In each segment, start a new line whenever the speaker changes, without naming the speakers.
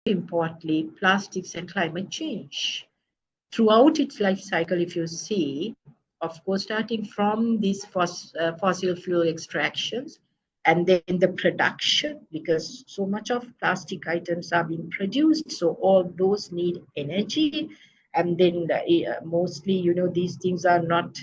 importantly, plastics and climate change. Throughout its life cycle, if you see, of course, starting from these fossil fuel extractions and then the production, because so much of plastic items are being produced, so all those need energy. And then mostly, these things are not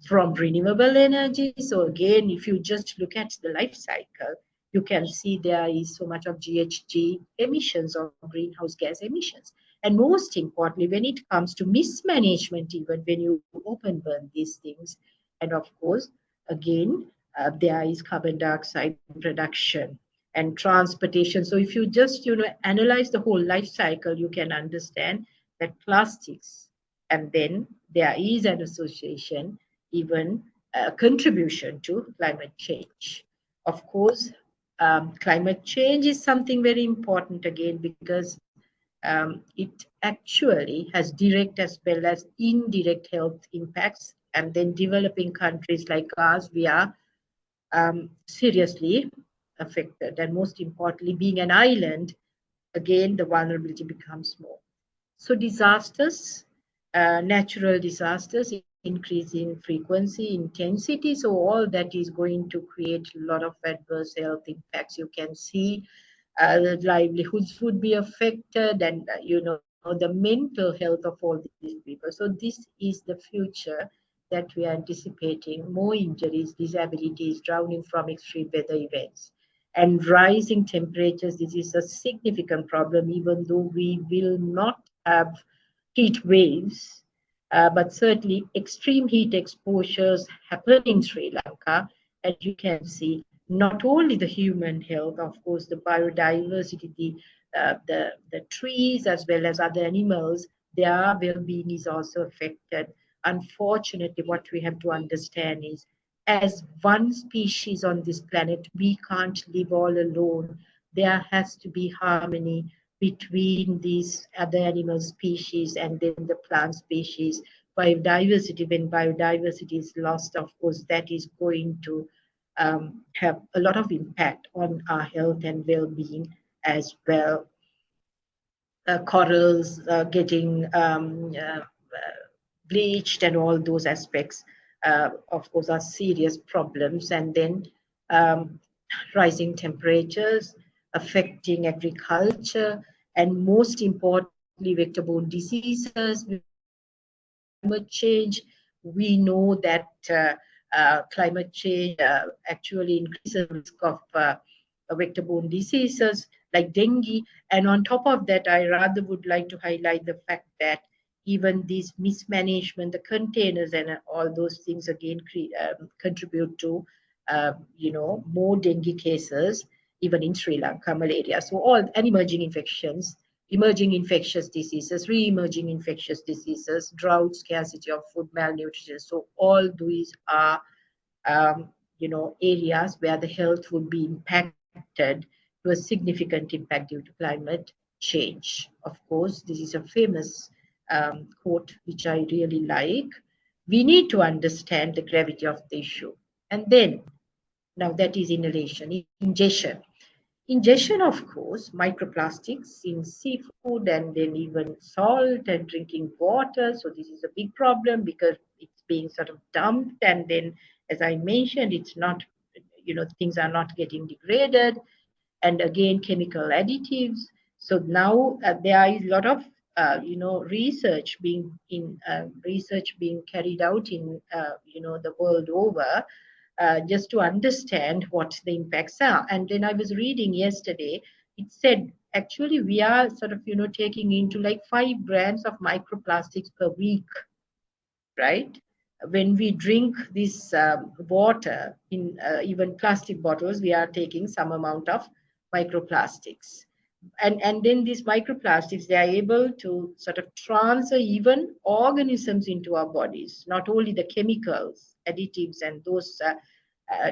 from renewable energy. So again, if you just look at the life cycle, you can see there is so much of GHG emissions or greenhouse gas emissions. And most importantly, when it comes to mismanagement, even when you open burn these things, and of course, again, there is carbon dioxide production and transportation. So if you just, analyze the whole life cycle, you can understand that plastics, and then there is an association, even a contribution to climate change. Of course, climate change is something very important again because it actually has direct as well as indirect health impacts. And then developing countries like ours, we are seriously affected. And most importantly, being an island, again, the vulnerability becomes more. So disasters, natural disasters, increase in frequency, intensity. So all that is going to create a lot of adverse health impacts. You can see livelihoods would be affected, and the mental health of all these people. So this is the future that we are anticipating: more injuries, disabilities, drowning from extreme weather events, and rising temperatures. This is a significant problem, even though we will not have heat waves, but certainly extreme heat exposures happen in Sri Lanka. And you can see not only the human health, of course, the biodiversity, the trees as well as other animals, their well-being is also affected. Unfortunately, what we have to understand is, as one species on this planet, we can't live all alone. There has to be harmony between these other animal species and then the plant species. Biodiversity, when biodiversity is lost, of course, that is going to have a lot of impact on our health and well-being as well. Corals getting bleached and all those aspects, of course, are serious problems. And then rising temperatures affecting agriculture, and most importantly, vector-borne diseases. Climate change, we know that climate change actually increases the risk of vector-borne diseases like dengue. And on top of that, I rather would like to highlight the fact that even this mismanagement, the containers and all those things again contribute to, more dengue cases, even in Sri Lanka, malaria. So all and emerging infections, emerging infectious diseases, re-emerging infectious diseases, drought, scarcity of food, malnutrition. So all these are, areas where the health would be impacted to a significant impact due to climate change. Of course, this is a famous quote which I really like. We need to understand the gravity of the issue. And then, now that is inhalation, ingestion. Ingestion, of course, microplastics in seafood and then even salt and drinking water. So this is a big problem because it's being sort of dumped. And then, as I mentioned, it's not, things are not getting degraded. And again, chemical additives. So now there is a lot of, research being carried out in, the world over, just to understand what the impacts are. And then I was reading yesterday, it said actually we are sort of, taking into like 5 grams of microplastics per week, right? When we drink this water in even plastic bottles, we are taking some amount of microplastics. And then these microplastics, they are able to sort of transfer even organisms into our bodies, not only the chemicals, additives, and those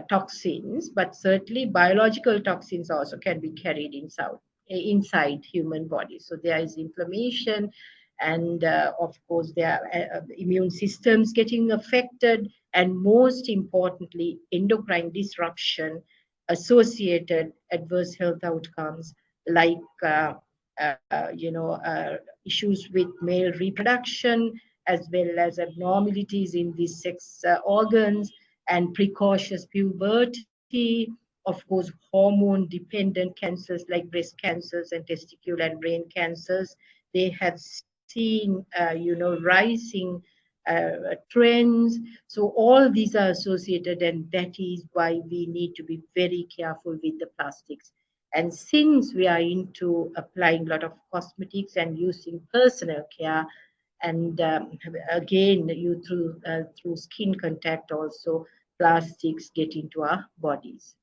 toxins, but certainly biological toxins also can be carried inside human bodies. So there is inflammation, and of course there are immune systems getting affected, and most importantly, endocrine disruption, associated adverse health outcomes like issues with male reproduction, as well as abnormalities in the sex organs and precocious puberty, of course, hormone dependent cancers like breast cancers and testicular and brain cancers. They have seen, rising trends. So all these are associated, and that is why we need to be very careful with the plastics. And since we are into applying a lot of cosmetics and using personal care, and again, through skin contact also, plastics get into our bodies.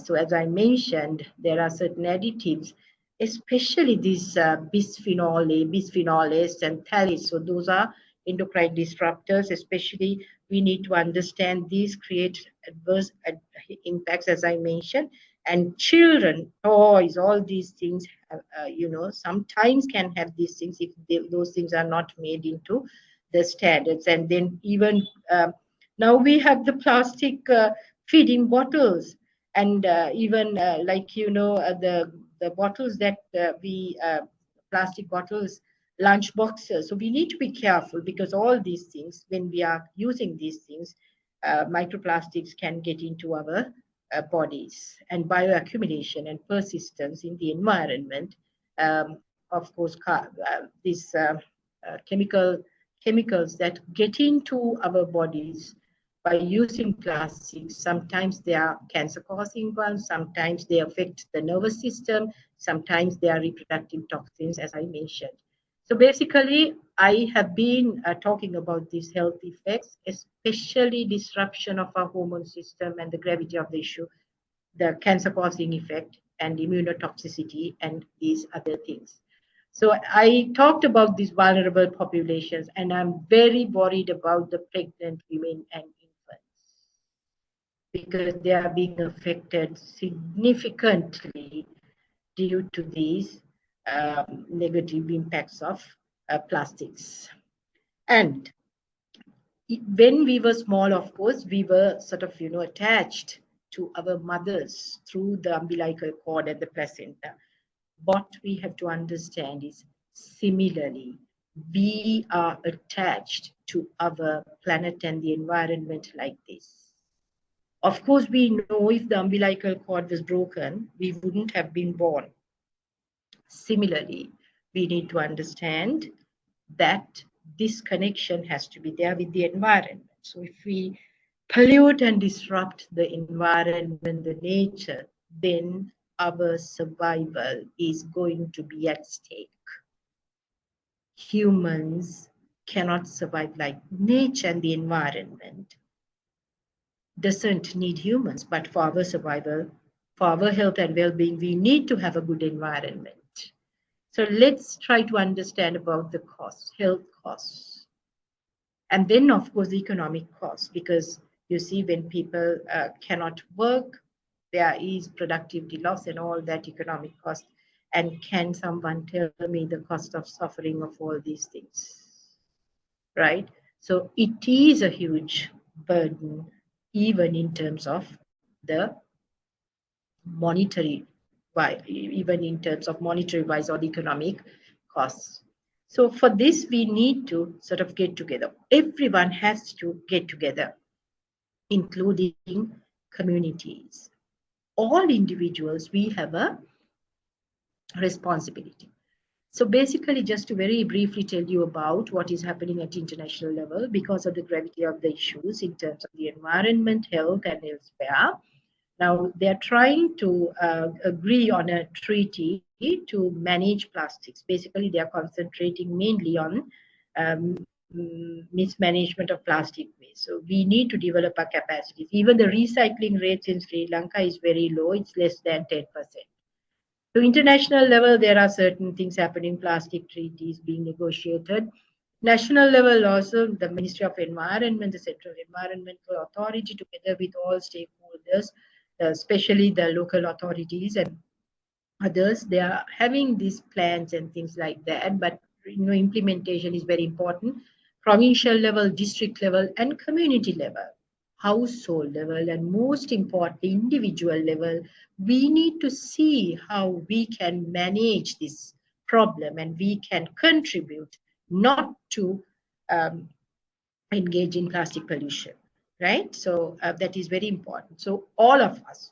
So as I mentioned, there are certain additives, especially these bisphenol S and phthalates. So those are endocrine disruptors. Especially, we need to understand these create adverse impacts, as I mentioned. And children, toys, all these things, sometimes can have these things if those things are not made into the standards. And then even now we have the plastic feeding bottles, and even the bottles that we plastic bottles, lunch boxes. So we need to be careful, because all these things, when we are using these things, microplastics can get into our bodies, and bioaccumulation and persistence in the environment. Of course, these chemicals that get into our bodies by using plastics. Sometimes they are cancer causing ones, sometimes they affect the nervous system, sometimes they are reproductive toxins, as I mentioned. So basically, I have been talking about these health effects, especially disruption of our hormone system and the gravity of the issue, the cancer causing effect, and immunotoxicity, and these other things. So I talked about these vulnerable populations, and I'm very worried about the pregnant women and infants, because they are being affected significantly due to these negative impacts of plastics. And when we were small, of course, we were sort of, attached to our mothers through the umbilical cord and the placenta. What we have to understand is, similarly, we are attached to our planet and the environment like this. Of course, we know if the umbilical cord was broken, we wouldn't have been born. Similarly, we need to understand that this connection has to be there with the environment. So if we pollute and disrupt the environment, the nature, then our survival is going to be at stake. Humans cannot survive like nature, and the environment doesn't need humans, but for our survival, for our health and well-being, we need to have a good environment. So let's try to understand about the costs, health costs. And then, of course, the economic costs, because you see, when people cannot work, there is productivity loss and all that economic cost. And can someone tell me the cost of suffering of all these things? Right? So it is a huge burden, even in terms of the monetary, even in terms of monetary wise or the economic costs. So for this, we need to sort of get together. Everyone has to get together, including communities. All individuals, we have a responsibility. So basically, just to very briefly tell you about what is happening at international level, because of the gravity of the issues in terms of the environment, health, and elsewhere. Now, they're trying to agree on a treaty to manage plastics. Basically, they are concentrating mainly on mismanagement of plastic waste. So we need to develop our capacities. Even the recycling rates in Sri Lanka is very low. It's less than 10%. So international level, there are certain things happening, plastic treaties being negotiated. National level also, the Ministry of Environment, the Central Environmental Authority, together with all stakeholders, especially the local authorities and others, they are having these plans and things like that. But implementation is very important. Provincial level, district level, and community level, household level, and most importantly, individual level, we need to see how we can manage this problem, and we can contribute not to um, engage in plastic pollution, right? So that is very important. So all of us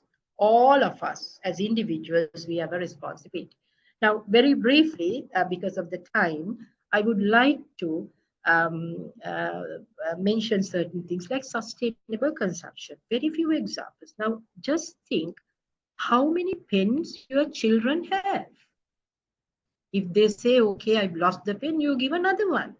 as individuals, we have a responsibility. Now, very briefly, because of the time, I would like to mention certain things like sustainable consumption. Very few examples. Now, just think how many pens your children have. If they say, okay, I've lost the pen, you give another one,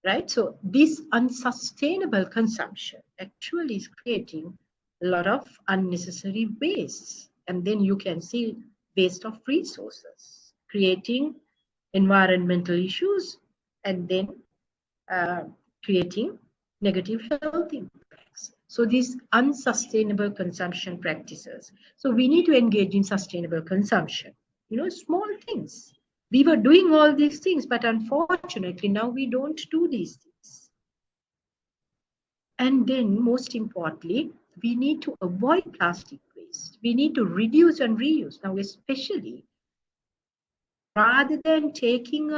right? So this unsustainable consumption actually is creating a lot of unnecessary waste. And then you can see waste of resources, creating environmental issues, and then uh, creating negative health impacts. So these unsustainable consumption practices. So we need to engage in sustainable consumption. Small things. We were doing all these things, but unfortunately now we don't do these things. And then most importantly, we need to avoid plastic waste. We need to reduce and reuse. Now, especially rather than taking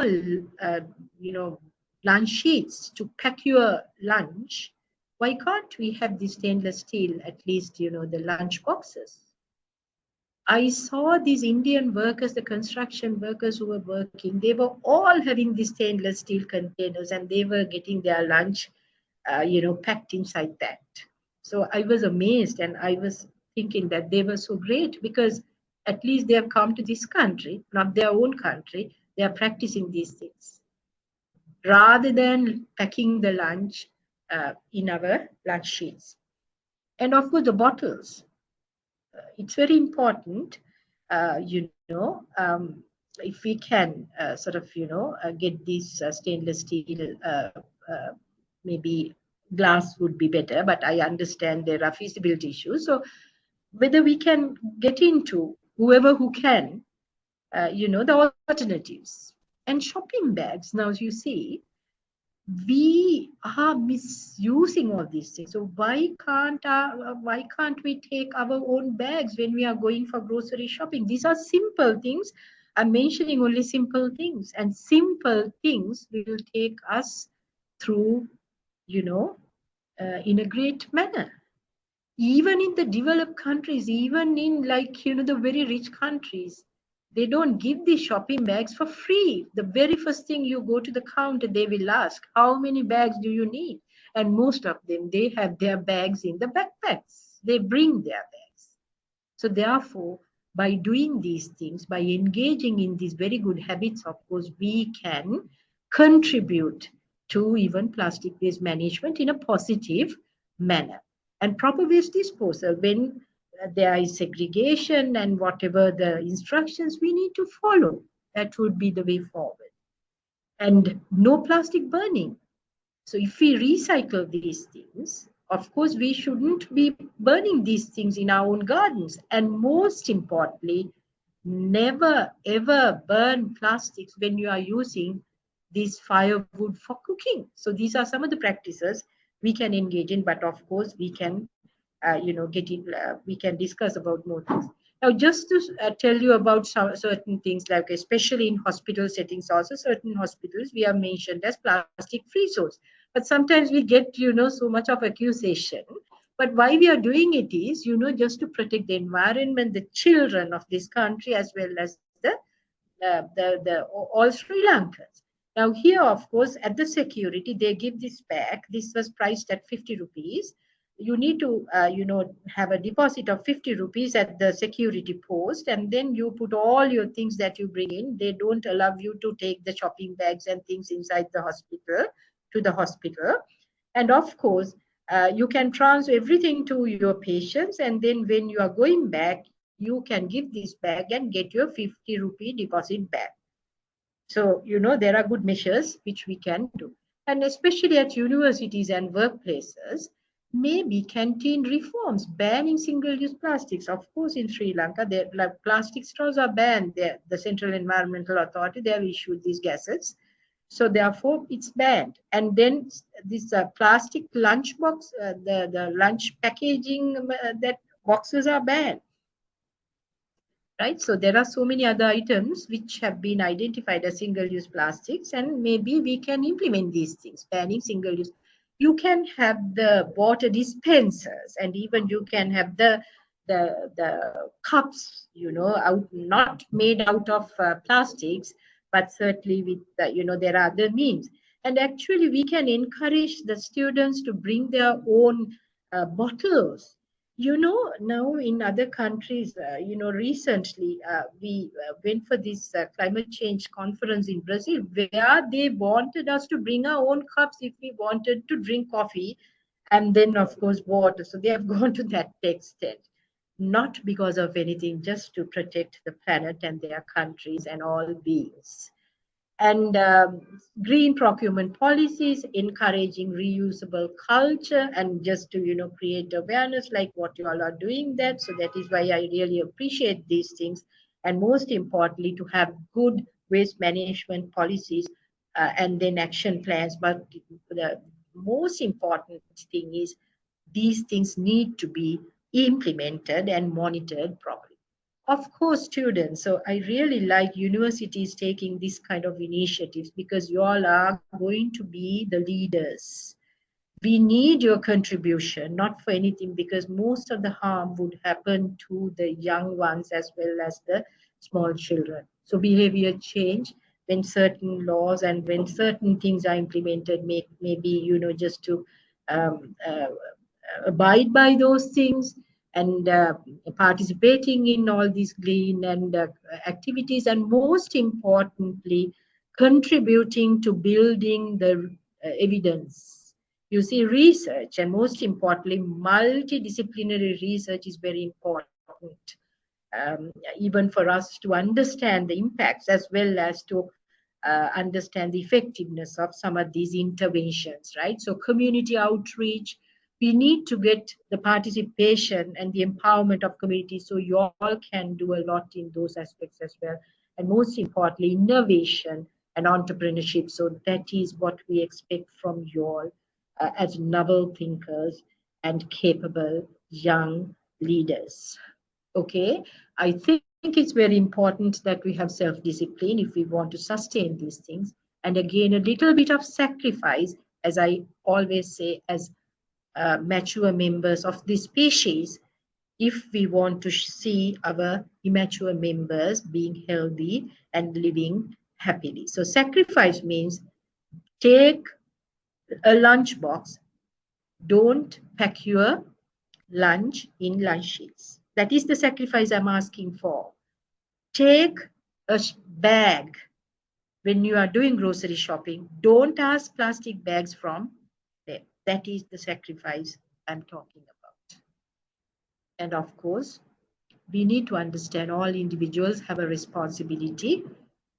lunch sheets to pack your lunch, why can't we have the stainless steel, at least, the lunch boxes? I saw these Indian workers, the construction workers who were working, they were all having these stainless steel containers, and they were getting their lunch, packed inside that. So I was amazed, and I was thinking that they were so great, because at least they have come to this country, not their own country. They are practicing these things rather than packing the lunch in our lunch sheets. And of course, the bottles. It's very important, if we can get these stainless steel, maybe glass would be better, but I understand there are feasibility issues. So whether we can get into whoever who can, the alternatives. And shopping bags, now you see, we are misusing all these things. So why can't we take our own bags when we are going for grocery shopping? These are simple things. I'm mentioning only simple things, and simple things will take us through, in a great manner. Even in the developed countries, even in, the very rich countries, they don't give the shopping bags for free. The very first thing you go to the counter, they will ask, how many bags do you need? And most of them, they have their bags in the backpacks. They bring their bags. So therefore, by doing these things, by engaging in these very good habits, of course, we can contribute to even plastic waste management in a positive manner. And proper waste disposal, when there is segregation and whatever the instructions we need to follow, that would be the way forward. And no plastic burning. So if we recycle these things, of course, we shouldn't be burning these things in our own gardens. And most importantly, never ever burn plastics when you are using this firewood for cooking. So these are some of the practices we can engage in, but of course, we can, we can discuss about more things. Now, just to tell you about some certain things, like especially in hospital settings, also certain hospitals we are mentioned as plastic-free zones. But sometimes we get, so much of accusation. But why we are doing it is, just to protect the environment, the children of this country, as well as the all Sri Lankans. Now here, of course, at the security, they give this back. This was priced at 50 rupees. You need to, have a deposit of 50 rupees at the security post, and then you put all your things that you bring in. They don't allow you to take the shopping bags and things inside the hospital to the hospital. And of course, you can transfer everything to your patients, and then when you are going back, you can give this bag and get your 50 rupee deposit back. So, there are good measures which we can do. And especially at universities and workplaces, maybe canteen reforms, banning single-use plastics. Of course, in Sri Lanka, plastic straws are banned. The Central Environmental Authority, they have issued these gazettes. So therefore, it's banned. And then this plastic lunch box, the lunch packaging, that boxes are banned. right? So there are so many other items which have been identified as single-use plastics, and maybe we can implement these things, banning single-use. You can have the water dispensers, and even you can have the cups, out not made out of plastics, but certainly with there are other means. And actually, we can encourage the students to bring their own bottles. Now in other countries, recently we went for this climate change conference in Brazil, where they wanted us to bring our own cups if we wanted to drink coffee, and then, of course, water. So they have gone to that extent, not because of anything, just to protect the planet and their countries and all beings. And green procurement policies, encouraging reusable culture, and just to create awareness like what you all are doing that. So that is why I really appreciate these things. And most importantly, to have good waste management policies, and then action plans. But the most important thing is these things need to be implemented and monitored properly. Of course, students. So I really like universities taking this kind of initiatives, because you all are going to be the leaders. We need your contribution, not for anything, because most of the harm would happen to the young ones as well as the small children. So behavior change, when certain laws and when certain things are implemented, maybe just to um, uh, abide by those things, and participating in all these green and activities, and most importantly, contributing to building the evidence. You see, research, and most importantly, multidisciplinary research is very important, even for us to understand the impacts as well as to understand the effectiveness of some of these interventions, right? So, community outreach, we need to get the participation and the empowerment of communities, so you all can do a lot in those aspects as well. And most importantly, innovation and entrepreneurship. So, that is what we expect from you all as novel thinkers and capable young leaders. Okay, I think it's very important that we have self discipline if we want to sustain these things. And again, a little bit of sacrifice, as I always say, as mature members of this species, if we want to see our immature members being healthy and living happily. So, sacrifice means take a lunch box, don't pack your lunch in lunch sheets. That is the sacrifice I'm asking for. Take a bag when you are doing grocery shopping. Don't ask plastic bags from them. That is the sacrifice I'm talking about. And of course, we need to understand all individuals have a responsibility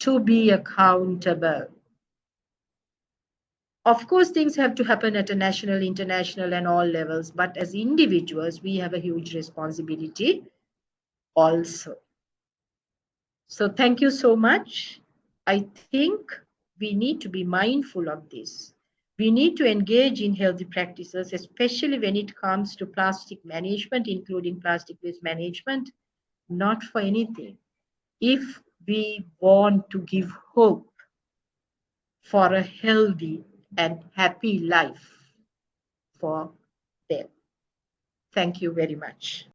to be accountable. Of course, things have to happen at a national, international, and all levels, but as individuals, we have a huge responsibility also. So thank you so much. I think we need to be mindful of this. We need to engage in healthy practices, especially when it comes to plastic management, including plastic waste management, not for anything. If we want to give hope for a healthy and happy life for them. Thank you very much.